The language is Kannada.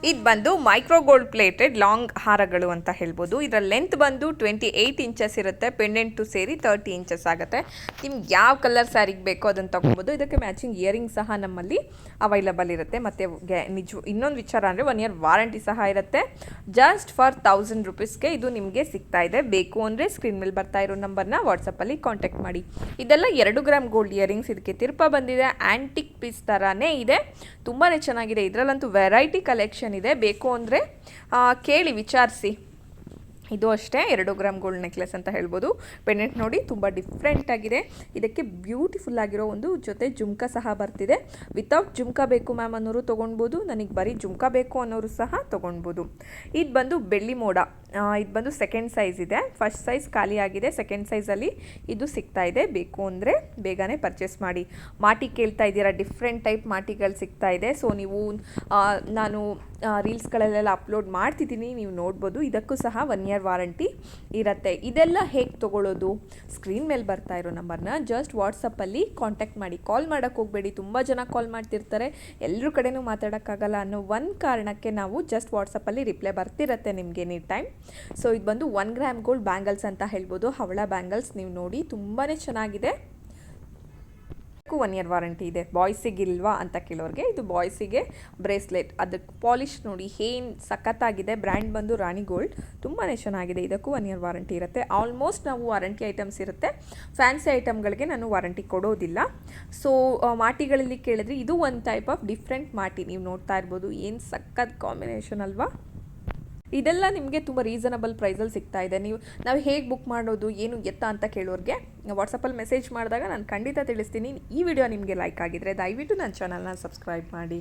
ಇದು ಬಂದು ಮೈಕ್ರೋ ಗೋಲ್ಡ್ ಪ್ಲೇಟೆಡ್ ಲಾಂಗ್ ಹಾರಗಳು ಅಂತ ಹೇಳ್ಬೋದು. ಇದರ ಲೆಂತ್ ಬಂದು 28 ಇಂಚಸ್ ಇರುತ್ತೆ. ಪೆಂಡೆಂಟು ಸೇರಿ 30 ಇಂಚಸ್ ಆಗುತ್ತೆ. ನಿಮ್ಗೆ ಯಾವ ಕಲರ್ ಸ್ಯಾರಿಗೆ ಬೇಕೋ ಅದನ್ನು ತೊಗೊಬೋದು. ಇದಕ್ಕೆ ಮ್ಯಾಚಿಂಗ್ ಇಯರಿಂಗ್ ಸಹ ನಮ್ಮಲ್ಲಿ ಅವೈಲಬಲ್ ಇರುತ್ತೆ. ಮತ್ತು ಇನ್ನೊಂದು ವಿಚಾರ ಅಂದರೆ 1 ಇಯರ್ ವಾರಂಟಿ ಸಹ ಇರುತ್ತೆ. ಜಸ್ಟ್ ಫಾರ್ 1000 ರುಪೀಸ್ಗೆ ಇದು ನಿಮಗೆ ಸಿಗ್ತಾ ಇದೆ. ಬೇಕು ಅಂದರೆ ಸ್ಕ್ರೀನ್ ಮೇಲೆ ಬರ್ತಾ ಇರೋ ನಂಬರ್ನ ವಾಟ್ಸಪ್ಪಲ್ಲಿ ಕಾಂಟ್ಯಾಕ್ಟ್ ಮಾಡಿ. ಇದೆಲ್ಲ 2 ಗ್ರಾಮ್ ಗೋಲ್ಡ್ ಇಯರಿಂಗ್ಸ್. ಇದಕ್ಕೆ ತಿರುಪ ಬಂದಿದೆ. ಆ್ಯಂಟಿಕ್ ಪೀಸ್ ಥರನೇ ಇದೆ. ತುಂಬಾ ಚೆನ್ನಾಗಿದೆ. ಇದರಲ್ಲಂತೂ ವೆರೈಟಿ ಕಲೆಕ್ಷನ್ ಇದೆ. ಬೇಕು ಅಂದರೆ ಕೇಳಿ ವಿಚಾರಿಸಿ. ಇದು ಅಷ್ಟೇ 2 ಗ್ರಾಮ್ ಗೋಲ್ಡ್ ನೆಕ್ಲೆಸ್ ಅಂತ ಹೇಳ್ಬೋದು. ಪೆಂಡೆಂಟ್ ನೋಡಿ ತುಂಬ ಡಿಫ್ರೆಂಟ್ ಆಗಿದೆ. ಇದಕ್ಕೆ ಬ್ಯೂಟಿಫುಲ್ ಆಗಿರೋ ಒಂದು ಜೊತೆ ಜುಮ್ಕಾ ಸಹ ಬರ್ತಿದೆ. ವಿತೌಟ್ ಜುಮ್ಕಾ ಬೇಕು ಮ್ಯಾಮ್ ಅನ್ನೋರು ತೊಗೊಳ್ಬೋದು. ನನಗೆ ಬರೀ ಜುಮ್ಕಾ ಬೇಕು ಅನ್ನೋರು ಸಹ ತೊಗೊಳ್ಬೋದು. ಇದು ಬಂದು ಬೆಳ್ಳಿ ಮೋಡ. ಇದು ಬಂದು ಸೆಕೆಂಡ್ ಸೈಜ್ ಇದೆ. ಫಸ್ಟ್ ಸೈಜ್ ಖಾಲಿ ಆಗಿದೆ. ಸೆಕೆಂಡ್ ಸೈಜಲ್ಲಿ ಇದು ಸಿಗ್ತಾ ಇದೆ. ಬೇಕು ಅಂದರೆ ಬೇಗನೆ ಪರ್ಚೇಸ್ ಮಾಡಿ. ಮಾಟಿ ಕೇಳ್ತಾ ಇದ್ದೀರಾ, ಡಿಫ್ರೆಂಟ್ ಟೈಪ್ ಮಾಟಿಗಳು ಸಿಗ್ತಾ ಇದೆ. ಸೊ ನೀವು ನಾನು ರೀಲ್ಸ್ಗಳಲ್ಲೆಲ್ಲ ಅಪ್ಲೋಡ್ ಮಾಡ್ತಿದ್ದೀನಿ, ನೀವು ನೋಡ್ಬೋದು. ಇದಕ್ಕೂ ಸಹ 1 ಇಯರ್ ವಾರಂಟಿ ಇರುತ್ತೆ. ಇದೆಲ್ಲ ಹೇಗೆ ತೊಗೊಳ್ಳೋದು? ಸ್ಕ್ರೀನ್ ಮೇಲೆ ಬರ್ತಾ ಇರೋ ನಂಬರ್ನ ಜಸ್ಟ್ ವಾಟ್ಸಪ್ಪಲ್ಲಿ ಕಾಂಟ್ಯಾಕ್ಟ್ ಮಾಡಿ. ಕಾಲ್ ಮಾಡೋಕ್ಕೆ ಹೋಗಬೇಡಿ. ತುಂಬ ಜನ ಕಾಲ್ ಮಾಡ್ತಿರ್ತಾರೆ, ಎಲ್ಲರ ಕಡೆನೂ ಮಾತಾಡೋಕ್ಕಾಗಲ್ಲ ಅನ್ನೋ ಒಂದು ಕಾರಣಕ್ಕೆ ನಾವು ಜಸ್ಟ್ ವಾಟ್ಸಪ್ಪಲ್ಲಿ ರಿಪ್ಲೈ ಬರ್ತಿರುತ್ತೆ ನಿಮಗೆ ಎನಿ ಟೈಮ್. ಸೊ ಇದು ಬಂದು 1 ಗ್ರಾಮ್ ಗೋಲ್ಡ್ ಬ್ಯಾಂಗಲ್ಸ್ ಅಂತ ಹೇಳ್ಬೋದು. ಹವಳ ಬ್ಯಾಂಗಲ್ಸ್ ನೀವು ನೋಡಿ ತುಂಬಾ ಚೆನ್ನಾಗಿದೆ. 1 ಇಯರ್ ವಾರಂಟಿ ಇದೆ. ಬಾಯ್ಸಿಗಿಲ್ವಾ ಅಂತ ಕೇಳೋರಿಗೆ ಇದು ಬಾಯ್ಸಿಗೆ ಬ್ರೇಸ್ಲೆಟ್. ಅದಕ್ಕೆ ಪಾಲಿಶ್ ನೋಡಿ ಏನು ಸಖತ್ತಾಗಿದೆ. ಬ್ರ್ಯಾಂಡ್ ಬಂದು ರಾಣಿ ಗೋಲ್ಡ್. ತುಂಬಾ ಚೆನ್ನಾಗಿದೆ. ಇದಕ್ಕೂ 1 ಇಯರ್ ವಾರಂಟಿ ಇರುತ್ತೆ. ಆಲ್ಮೋಸ್ಟ್ ನಾವು ವಾರಂಟಿ ಐಟಮ್ಸ್ ಇರುತ್ತೆ. ಫ್ಯಾನ್ಸಿ ಐಟಮ್ಗಳಿಗೆ ನಾನು ವಾರಂಟಿ ಕೊಡೋದಿಲ್ಲ. ಸೊ ಮಾಟಿಗಳಲ್ಲಿ ಕೇಳಿದ್ರೆ ಇದು ಒಂದು ಟೈಪ್ ಆಫ್ ಡಿಫ್ರೆಂಟ್ ಮಾಟಿ. ನೀವು ನೋಡ್ತಾ ಇರ್ಬೋದು. ಏನು ಸಖತ್ ಕಾಂಬಿನೇಷನ್ ಅಲ್ವಾ? ಇದೆಲ್ಲ ನಿಮಗೆ ತುಂಬ ರೀಸನಬಲ್ ಪ್ರೈಸಲ್ಲಿ ಸಿಗ್ತಾ ಇದೆ. ನಾವು ಹೇಗೆ ಬುಕ್ ಮಾಡೋದು ಏನು ಎತ್ತ ಅಂತ ಕೇಳೋರಿಗೆ ವಾಟ್ಸಪ್ಪಲ್ಲಿ ಮೆಸೇಜ್ ಮಾಡಿದಾಗ ನಾನು ಖಂಡಿತ ತಿಳಿಸ್ತೀನಿ. ಈ ವಿಡಿಯೋ ನಿಮಗೆ ಲೈಕ್ ಆಗಿದ್ದರೆ ದಯವಿಟ್ಟು ನನ್ನ ಚಾನಲ್ನ ಸಬ್ಸ್ಕ್ರೈಬ್ ಮಾಡಿ.